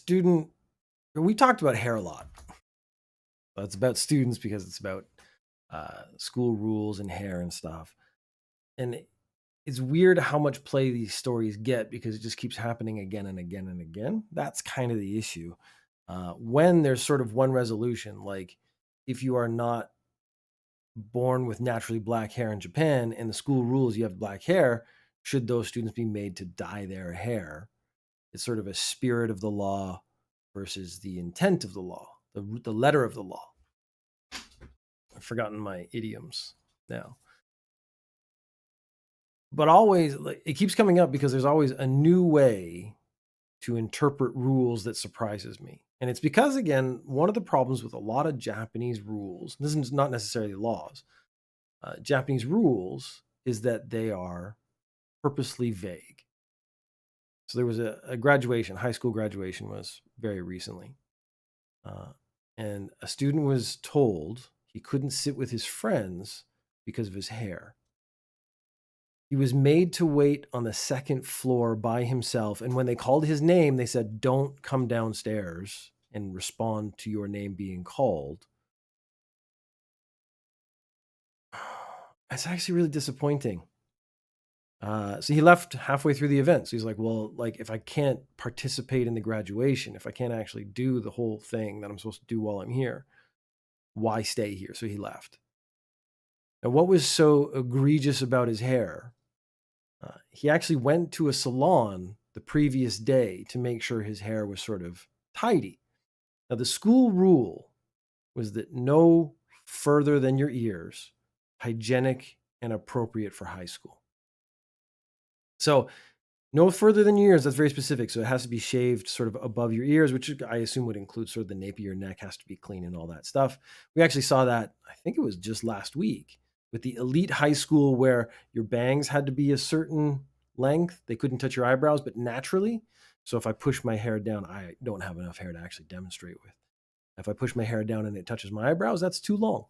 student, we talked about hair a lot. It's about students because it's about school rules and hair and stuff. And it's weird how much play these stories get because it just keeps happening again and again and again. That's kind of the issue. When there's sort of one resolution, like if you are not born with naturally black hair in Japan and the school rules you have black hair, should those students be made to dye their hair? It's sort of a spirit of the law versus the intent of the law, the letter of the law. I've forgotten my idioms now. But always, like, it keeps coming up because there's always a new way to interpret rules that surprises me. And it's because, again, one of the problems with a lot of Japanese rules, this is not necessarily laws, Japanese rules is that they are purposely vague. So there was a graduation, high school graduation was very recently. And a student was told he couldn't sit with his friends because of his hair. He was made to wait on the second floor by himself. And when they called his name, they said, "Don't come downstairs and respond to your name being called." It's actually really disappointing. So he left halfway through the event. So he's like, well, like if I can't participate in the graduation, if I can't actually do the whole thing that I'm supposed to do while I'm here, why stay here? So he left. Now, what was so egregious about his hair? He actually went to a salon the previous day to make sure his hair was sort of tidy. Now, the school rule was that no further than your ears, hygienic and appropriate for high school. So, no further than your ears, that's very specific. So, it has to be shaved sort of above your ears, which I assume would include sort of the nape of your neck has to be clean and all that stuff. We actually saw that, I think it was just last week, with the elite high school where your bangs had to be a certain length. They couldn't touch your eyebrows, but naturally. So, if I push my hair down, I don't have enough hair to actually demonstrate with. If I push my hair down and it touches my eyebrows, that's too long.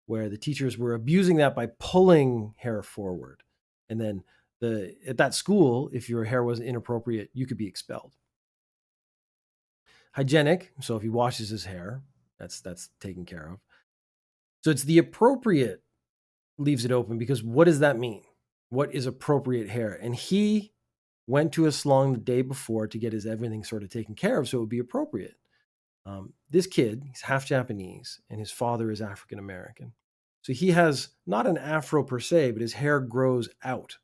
Where the teachers were abusing that by pulling hair forward. And then at that school, if your hair was inappropriate, you could be expelled. Hygienic, so if he washes his hair, that's taken care of. So it's the appropriate leaves it open because what does that mean? What is appropriate hair? And he went to a salon the day before to get his everything sort of taken care of so it would be appropriate. This kid, he's half Japanese and his father is African American. So he has not an afro per se, but his hair grows out.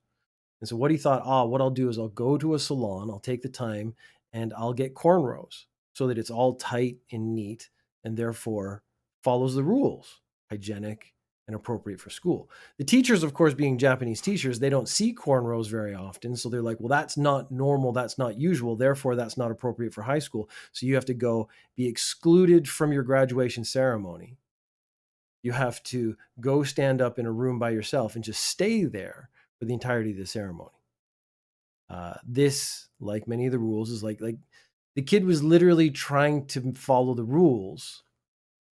And so what he thought, what I'll do is I'll go to a salon, I'll take the time and I'll get cornrows so that it's all tight and neat and therefore follows the rules, hygienic and appropriate for school. The teachers, of course, being Japanese teachers, they don't see cornrows very often. So they're like, well, that's not normal. That's not usual. Therefore, that's not appropriate for high school. So you have to go be excluded from your graduation ceremony. You have to go stand up in a room by yourself and just stay there for the entirety of the ceremony. This, like many of the rules, is like the kid was literally trying to follow the rules.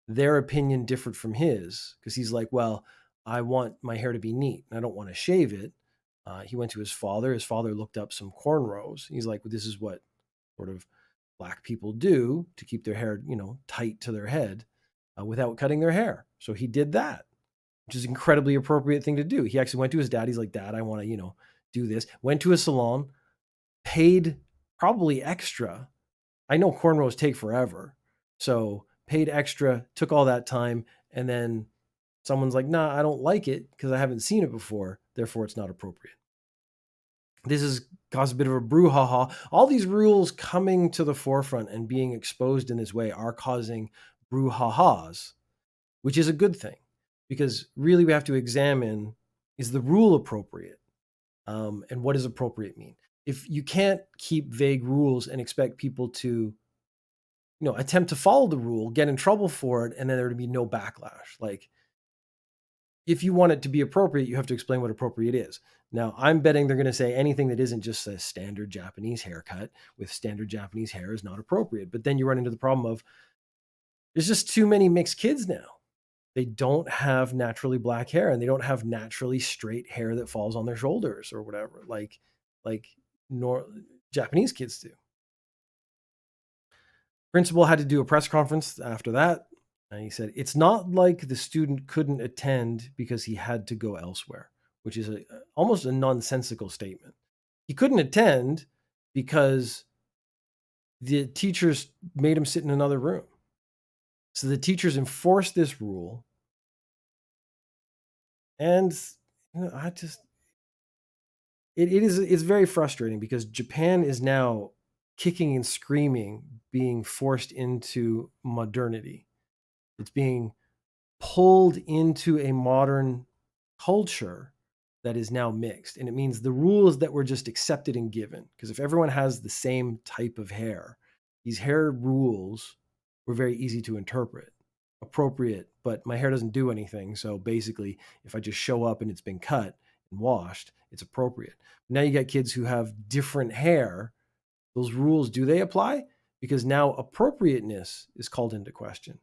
Their opinion differed from his because he's like, well, I want my hair to be neat and I don't want to shave it. He went to his father. His father looked up some cornrows. He's like, well, this is what sort of black people do to keep their hair, tight to their head without cutting their hair. So he did that, which is an incredibly appropriate thing to do. He actually went to his dad. He's like, Dad, I want to, do this. Went to a salon, paid probably extra. I know cornrows take forever. So paid extra, took all that time. And then someone's like, nah, I don't like it because I haven't seen it before. Therefore, it's not appropriate. This has caused a bit of a brouhaha. All these rules coming to the forefront and being exposed in this way are causing brouhahas, which is a good thing because really we have to examine, is the rule appropriate? And what does appropriate mean? If you can't keep vague rules and expect people to, attempt to follow the rule, get in trouble for it, and then there would be no backlash. Like, if you want it to be appropriate, you have to explain what appropriate is. Now, I'm betting they're going to say anything that isn't just a standard Japanese haircut with standard Japanese hair is not appropriate. But then you run into the problem of there's just too many mixed kids now. They don't have naturally black hair and they don't have naturally straight hair that falls on their shoulders or whatever, like nor Japanese kids do. Principal had to do a press conference after that. And he said, it's not like the student couldn't attend because he had to go elsewhere, which is almost a nonsensical statement. He couldn't attend because the teachers made him sit in another room. So the teachers enforced this rule. And I just, it's very frustrating because Japan is now kicking and screaming, being forced into modernity. It's being pulled into a modern culture that is now mixed. And it means the rules that were just accepted and given, because if everyone has the same type of hair, these hair rules were very easy to interpret, appropriate, but my hair doesn't do anything. So basically, if I just show up and it's been cut and washed, it's appropriate. Now you got kids who have different hair. Those rules, do they apply? Because now appropriateness is called into question.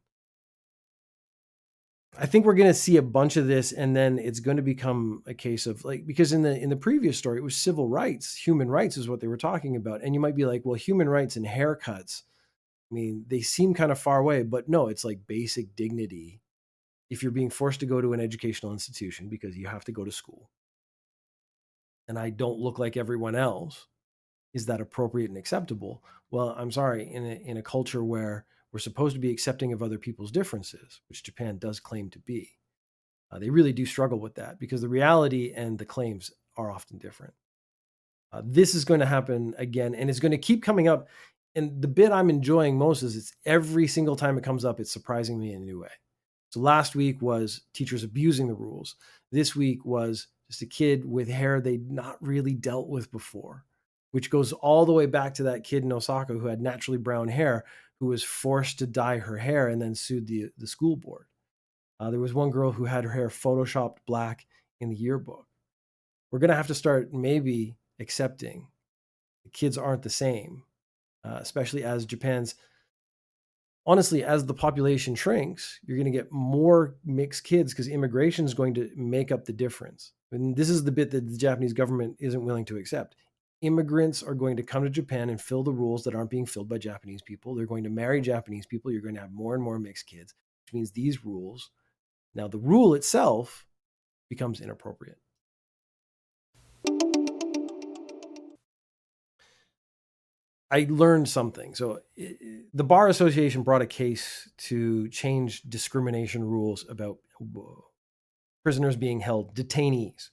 I think we're going to see a bunch of this, and then it's going to become a case of like, because in the previous story, it was civil rights, human rights is what they were talking about. And you might be like, well, human rights and haircuts, I mean, they seem kind of far away, but no, it's like basic dignity. If you're being forced to go to an educational institution because you have to go to school, and I don't look like everyone else, is that appropriate and acceptable? Well, I'm sorry, in a culture where we're supposed to be accepting of other people's differences, which Japan does claim to be, they really do struggle with that because the reality and the claims are often different. This is going to happen again, and it's going to keep coming up. And the bit I'm enjoying most is it's every single time it comes up, it's surprising me in a new way. So last week was teachers abusing the rules. This week was just a kid with hair they'd not really dealt with before, which goes all the way back to that kid in Osaka who had naturally brown hair, who was forced to dye her hair and then sued the school board. There was one girl who had her hair photoshopped black in the yearbook. We're going to have to start maybe accepting the kids aren't the same, especially as Japan's, honestly, as the population shrinks, you're going to get more mixed kids because immigration is going to make up the difference. And this is the bit that the Japanese government isn't willing to accept. Immigrants are going to come to Japan and fill the rules that aren't being filled by Japanese people. They're going to marry Japanese people. You're going to have more and more mixed kids, which means these rules, now the rule itself, becomes inappropriate. I learned something. So the Bar Association brought a case to change discrimination rules about prisoners being held, detainees.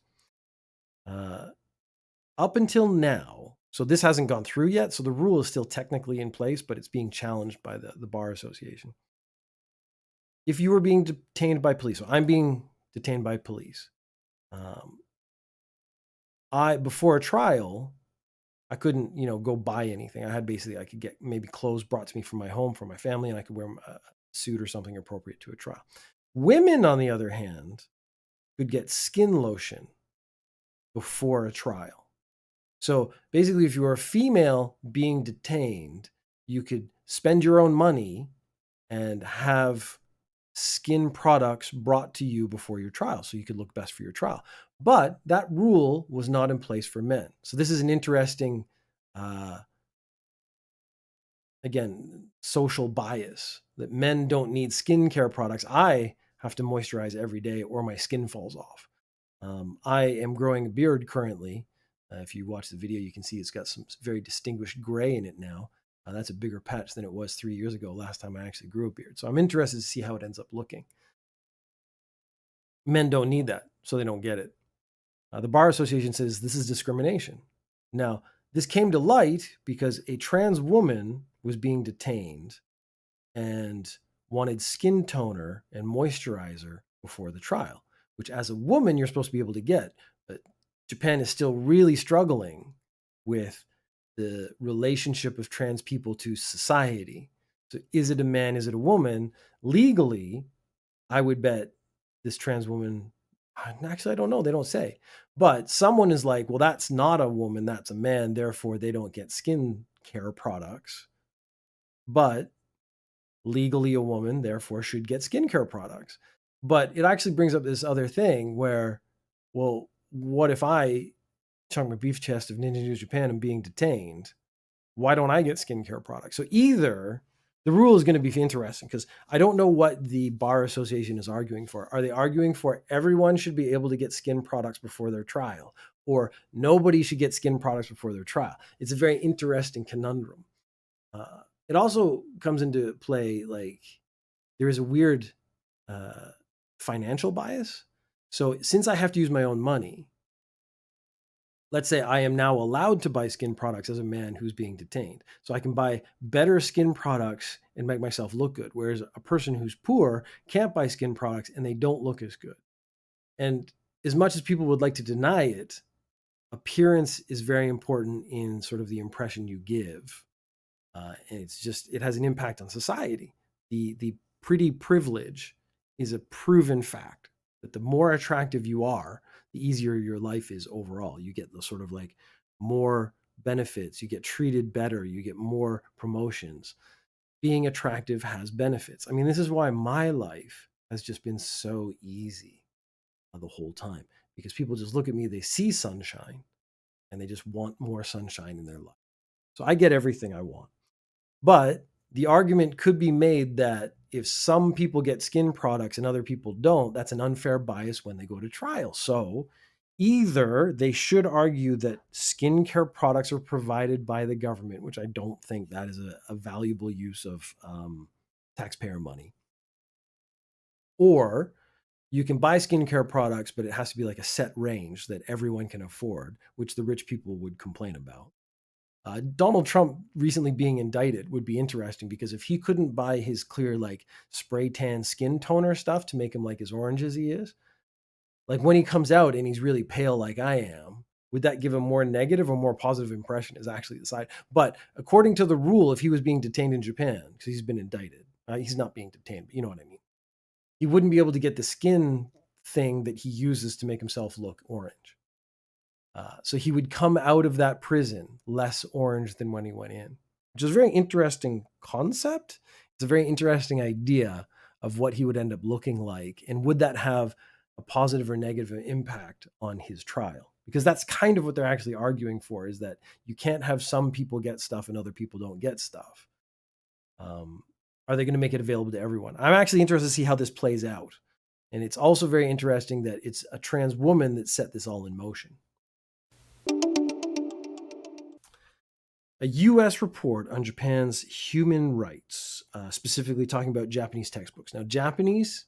Up until now, so this hasn't gone through yet, so the rule is still technically in place, but it's being challenged by the Bar Association. If you were being detained by police, so I'm being detained by police, before a trial, I couldn't, go buy anything. I could get maybe clothes brought to me from my home, from my family, and I could wear a suit or something appropriate to a trial. Women, on the other hand, could get skin lotion before a trial. So basically, if you were a female being detained, you could spend your own money and have skin products brought to you before your trial so you could look best for your trial. But that rule was not in place for men. So this is an interesting, again, social bias that men don't need skincare products. I have to moisturize every day or my skin falls off. I am growing a beard currently. If you watch the video, you can see it's got some very distinguished gray in it now. That's a bigger patch than it was 3 years ago, last time I actually grew a beard. So I'm interested to see how it ends up looking. Men don't need that, so they don't get it. The Bar Association says this is discrimination. Now, this came to light because a trans woman was being detained and wanted skin toner and moisturizer before the trial, which as a woman, you're supposed to be able to get. But Japan is still really struggling with the relationship of trans people to society. So is it a man? Is it a woman? Legally, I would bet this trans woman, actually, I don't know. They don't say. But someone is like, well, that's not a woman, that's a man. Therefore, they don't get skin care products. But legally, a woman, therefore, should get skincare products. But it actually brings up this other thing where, well, what if I, chunkmcbeefchest of Ninja News Japan, am being detained? Why don't I get skincare products? So either The rule is going to be interesting because I don't know what the Bar Association is arguing for. Are they arguing for everyone should be able to get skin products before their trial, or nobody should get skin products before their trial? It's a very interesting conundrum. It also comes into play like there is a weird uh, financial bias. So since I have to use my own money, let's say I am now allowed to buy skin products as a man who's being detained. So I can buy better skin products and make myself look good. Whereas a person who's poor can't buy skin products and they don't look as good. And as much as people would like to deny it, appearance is very important in sort of the impression you give. And it's just, it has an impact on society. The pretty privilege is a proven fact that the more attractive you are, the easier your life is overall. You get the sort of like more benefits, you get treated better, you get more promotions. Being attractive has benefits. I mean, this is why my life has just been so easy the whole time, because people just look at me, they see sunshine, and they just want more sunshine in their life. So I get everything I want. But the argument could be made that if some people get skin products and other people don't, that's an unfair bias when they go to trial. So either they should argue that skincare products are provided by the government, which I don't think that is a valuable use of taxpayer money, or you can buy skincare products, but it has to be like a set range that everyone can afford, which the rich people would complain about. Donald Trump recently being indicted would be interesting because if he couldn't buy his clear, like spray tan skin toner stuff to make him like as orange as he is, like when he comes out and he's really pale like I am, would that give him more negative or more positive impression is actually the side. But according to the rule, if he was being detained in Japan, because he's been indicted, he's not being detained, but you know what I mean. He wouldn't be able to get the skin thing that he uses to make himself look orange. So he would come out of that prison less orange than when he went in, which is a very interesting concept. It's a very interesting idea of what he would end up looking like. And would that have a positive or negative impact on his trial? Because that's kind of what they're actually arguing for, is that you can't have some people get stuff and other people don't get stuff. Are they going to make it available to everyone? I'm actually interested to see how this plays out. And it's also very interesting that it's a trans woman that set this all in motion. A US report on Japan's human rights, specifically talking about Japanese textbooks. Now, Japanese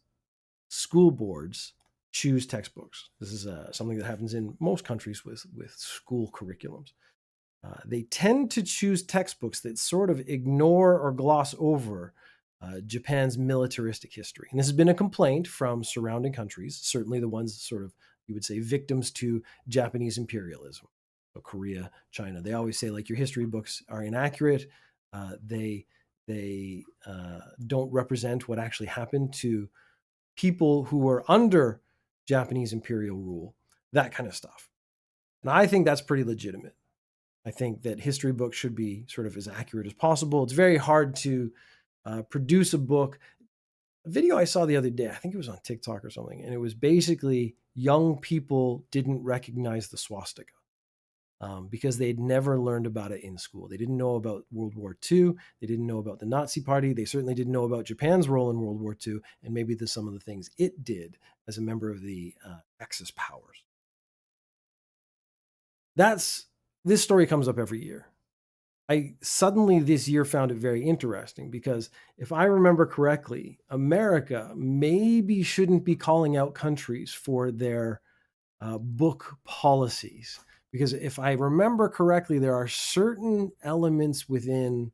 school boards choose textbooks. This is something that happens in most countries with school curriculums. They tend to choose textbooks that sort of ignore or gloss over Japan's militaristic history. And this has been a complaint from surrounding countries, certainly the ones sort of, you would say, victims to Japanese imperialism. So Korea, China, they always say like your history books are inaccurate. They don't represent what actually happened to people who were under Japanese imperial rule, that kind of stuff. And I think that's pretty legitimate. I think that history books should be sort of as accurate as possible. It's very hard to produce a book. A video I saw the other day, I think it was on TikTok or something, and it was basically young people didn't recognize the swastika because they'd never learned about it in school. They didn't know about World War II. They didn't know about the Nazi Party. They certainly didn't know about Japan's role in World War II and maybe some of the things it did as a member of the Axis powers. This story comes up every year. I suddenly this year found it very interesting because if I remember correctly, America maybe shouldn't be calling out countries for their book policies. Because if I remember correctly, there are certain elements within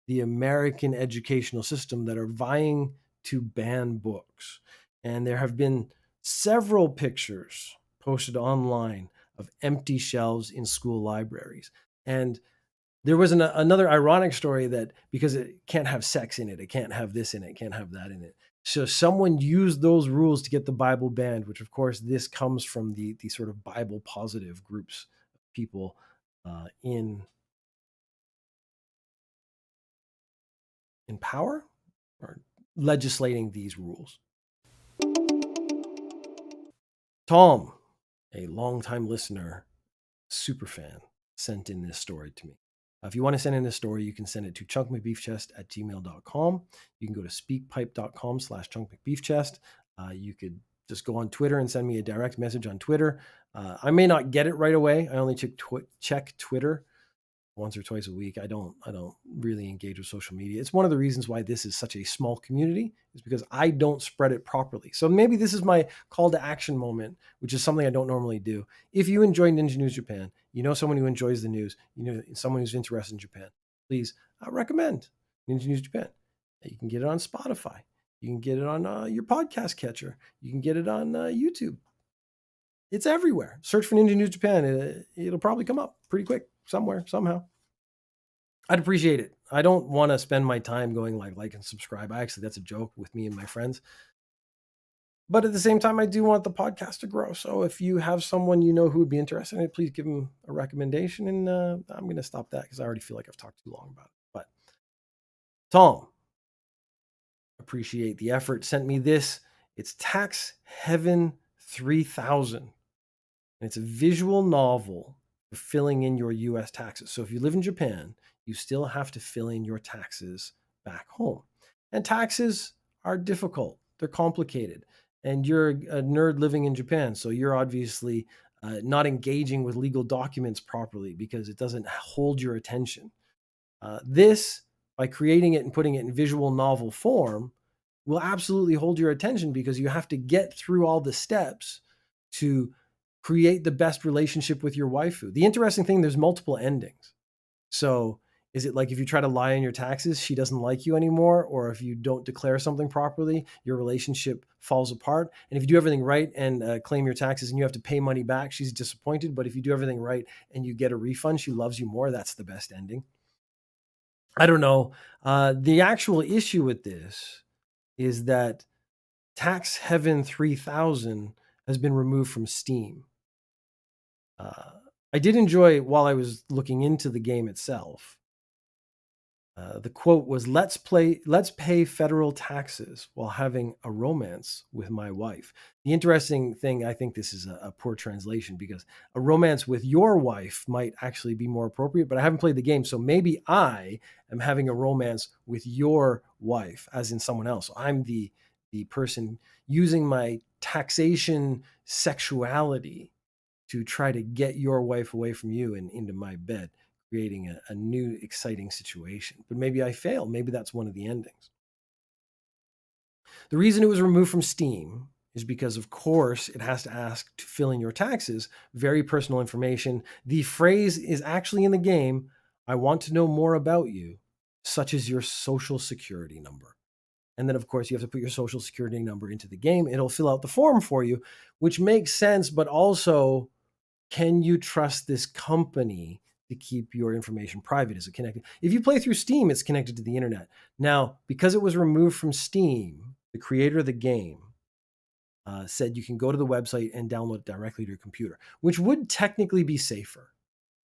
the American educational system that are vying to ban books. And there have been several pictures posted online of empty shelves in school libraries. And there was another ironic story that because it can't have sex in it, it can't have this in it, it can't have that in it. So someone used those rules to get the Bible banned, which of course this comes from the sort of Bible positive groups of people in power or legislating these rules. Tom, a longtime listener, super fan, sent in this story to me. If you want to send in a story, you can send it to chunkmcbeefchest@gmail.com. You can go to speakpipe.com/chunkmcbeefchest. You could just go on Twitter and send me a direct message on Twitter. I may not get it right away. I only check Twitter once or twice a week. I don't really engage with social media. It's one of the reasons why this is such a small community, is because I don't spread it properly. So maybe this is my call to action moment, which is something I don't normally do. If you enjoy Ninja News Japan, you know someone who enjoys the news, you know someone who's interested in Japan, please recommend Ninja News Japan. You can get it on Spotify. You can get it on your podcast catcher. You can get it on YouTube. It's everywhere. Search for Ninja News Japan. It'll probably come up pretty quick somewhere, somehow. I'd appreciate it. I don't want to spend my time going like and subscribe. That's a joke with me and my friends. But at the same time, I do want the podcast to grow. So if you have someone you know who would be interested in it, please give them a recommendation. And I'm going to stop that because I already feel like I've talked too long about it. But Tom, appreciate the effort. Sent me this. It's Tax Heaven 3000. And it's a visual novel for filling in your US taxes. So if you live in Japan, you still have to fill in your taxes back home. And taxes are difficult, they're complicated. And you're a nerd living in Japan, so you're obviously not engaging with legal documents properly because it doesn't hold your attention. This, by creating it and putting it in visual novel form, will absolutely hold your attention because you have to get through all the steps to create the best relationship with your waifu. The interesting thing, there's multiple endings. So is it like if you try to lie on your taxes, she doesn't like you anymore? Or if you don't declare something properly, your relationship falls apart? And if you do everything right and claim your taxes and you have to pay money back, she's disappointed. But if you do everything right and you get a refund, she loves you more. That's the best ending. I don't know. The actual issue with this is that Tax Heaven 3000 has been removed from Steam. I did enjoy, while I was looking into the game itself, the quote was, let's pay federal taxes while having a romance with my wife. The interesting thing, I think this is a poor translation because a romance with your wife might actually be more appropriate, but I haven't played the game. So maybe I am having a romance with your wife, as in someone else. I'm the person using my taxation sexuality to try to get your wife away from you and into my bed, creating a new exciting situation. But maybe I fail. Maybe that's one of the endings. The reason it was removed from Steam is because, of course, it has to ask to fill in your taxes, very personal information. The phrase is actually in the game, I want to know more about you, such as your social security number. And then, of course, you have to put your social security number into the game. It'll fill out the form for you, which makes sense, but also, can you trust this company to keep your information private? Is it connected? If you play through Steam, it's connected to the internet. Now, because it was removed from Steam, the creator of the game said you can go to the website and download it directly to your computer, which would technically be safer,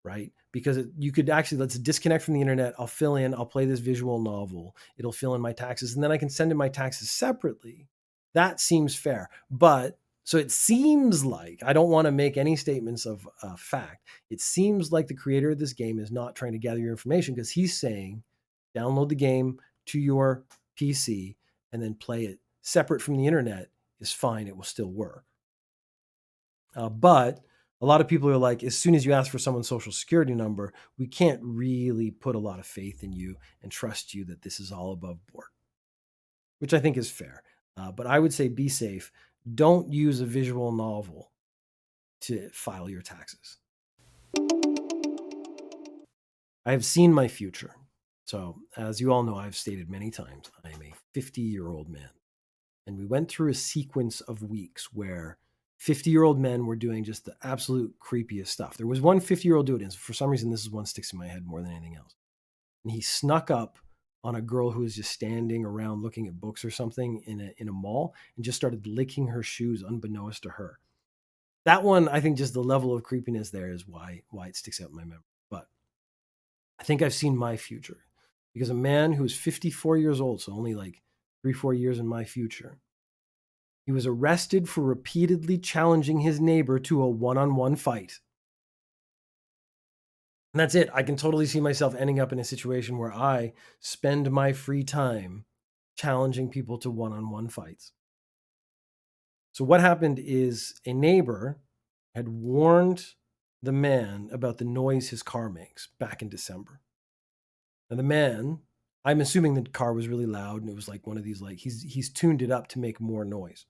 right? Because you could actually, let's disconnect from the internet. I'll play this visual novel. It'll fill in my taxes, and then I can send in my taxes separately. That seems fair. But so it seems like, I don't want to make any statements of fact. It seems like the creator of this game is not trying to gather your information because he's saying, download the game to your PC and then play it separate from the internet is fine. It will still work. But a lot of people are like, as soon as you ask for someone's social security number, we can't really put a lot of faith in you and trust you that this is all above board, which I think is fair. But I would say be safe. Don't use a visual novel to file your taxes. I have seen my future. So, as you all know, I've stated many times, I am a 50-year-old man. And we went through a sequence of weeks where 50-year-old men were doing just the absolute creepiest stuff. There was one 50-year-old dude, and for some reason, this is one sticks in my head more than anything else. And he snuck up on a girl who was just standing around looking at books or something in a mall and just started licking her shoes unbeknownst to her. That one, I think just the level of creepiness there is why it sticks out in my memory. But I think I've seen my future because a man who is 54 years old, so only like 3-4 years in my future, he was arrested for repeatedly challenging his neighbor to a one-on-one fight. And that's it. I can totally see myself ending up in a situation where I spend my free time challenging people to one-on-one fights. So what happened is a neighbor had warned the man about the noise his car makes back in December. Now the man, I'm assuming the car was really loud and it was like one of these like he's tuned it up to make more noise.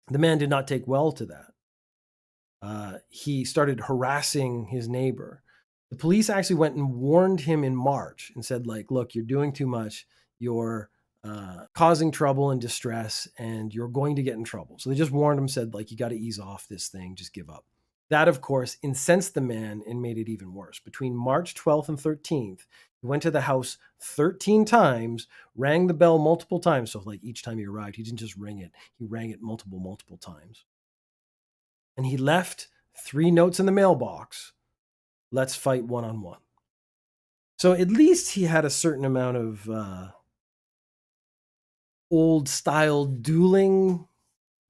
The man did not take well to that. He started harassing his neighbor. The police actually went and warned him in March and said, like, look, you're doing too much. You're causing trouble and distress, and you're going to get in trouble. So they just warned him, said, like, you got to ease off this thing. Just give up. That, of course, incensed the man and made it even worse. Between March 12th and 13th, he went to the house 13 times, rang the bell multiple times. So, like, each time he arrived, he didn't just ring it, he rang it multiple times. And he left 3 notes in the mailbox. Let's fight one-on-one. So at least he had a certain amount of old style dueling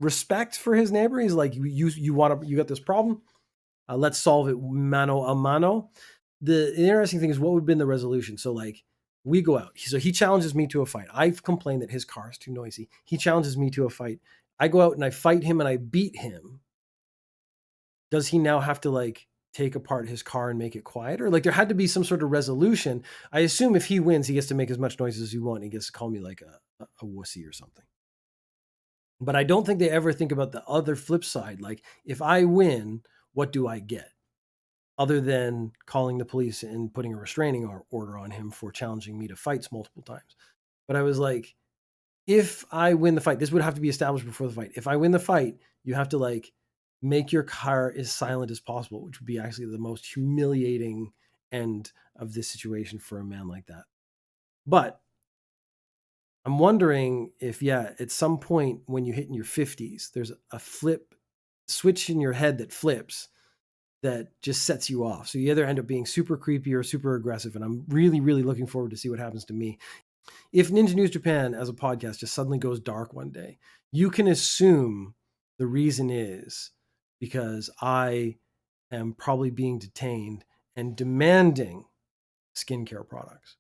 respect for his neighbor. He's like, you want to, you got this problem? Let's solve it mano a mano. The interesting thing is what would have been the resolution. So like we go out. So he challenges me to a fight. I've complained that his car is too noisy. He challenges me to a fight. I go out and I fight him and I beat him. Does he now have to like take apart his car and make it quieter? Like there had to be some sort of resolution. I assume if he wins, he gets to make as much noise as he wants. He gets to call me like a wussy or something. But I don't think they ever think about the other flip side. Like if I win, what do I get? Other than calling the police and putting a restraining order on him for challenging me to fights multiple times. But I was like, if I win the fight, this would have to be established before the fight. If I win the fight, you have to like make your car as silent as possible, which would be actually the most humiliating end of this situation for a man like that. But I'm wondering if, yeah, at some point when you hit in your 50s, there's a flip switch in your head that flips that just sets you off. So you either end up being super creepy or super aggressive. And I'm really, really looking forward to see what happens to me. If Ninja News Japan as a podcast just suddenly goes dark one day, you can assume the reason is because I am probably being detained and demanding skincare products.